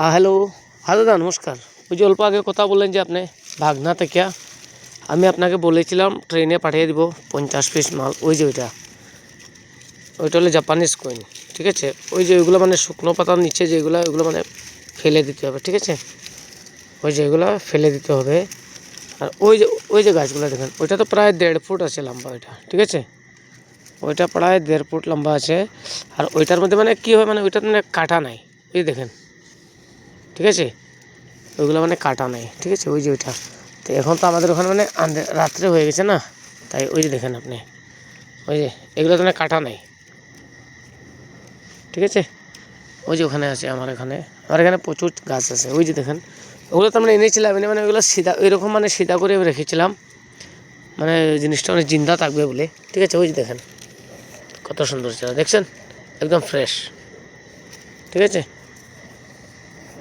Hello, দাদা নমস্কার। ওই যে অল্প আগে কথা বললেন যে আপনি ভাগনা থেকে আমি আপনাকে বলেছিলাম ট্রেনে পাঠিয়ে দিব 50 পিস মাল। ওই যে ওইটা হলো জাপানিজ কয়েন, ঠিক আছে। ওই যে ওইগুলো মানে শুকনো পাতার নিচে যেগুলো ওইগুলো মানে ফেলে দিতে হবে, ঠিক আছে। ওই যে এগুলো ফেলে দিতে হবে। আর ওই যে গাছগুলো দেখেন, ওইটা তো প্রায় 1.5 ফুট আছে লম্বা ওইটা, ঠিক আছে। ওইটা প্রায় 1.5 ফুট লম্বা আছে। আর ওইটার মধ্যে মানে কী হয়, মানে ওইটার মানে কাটা নাই, এই দেখেন, ঠিক আছে। ওইগুলো মানে কাটা নেই, ঠিক আছে। ওই যে ওইটা তো এখন তো আমাদের ওখানে মানে রাত্রে হয়ে গেছে না, তাই ওই যে দেখেন আপনি, ওই যে এগুলো তো মানে কাটা নেই, ঠিক আছে। ওই যে ওখানে আছে আমার এখানে প্রচুর গাছ আছে। ওই যে দেখেন, ওগুলো তো আমরা এনেছিলাম, মানে ওইগুলো সিধা ওইরকম মানে সিধা করে রেখেছিলাম, মানে জিনিসটা অনেক জিন্দা থাকবে বলে, ঠিক আছে। ওই যে দেখেন কত সুন্দর ছিল, দেখছেন, একদম ফ্রেশ, ঠিক আছে।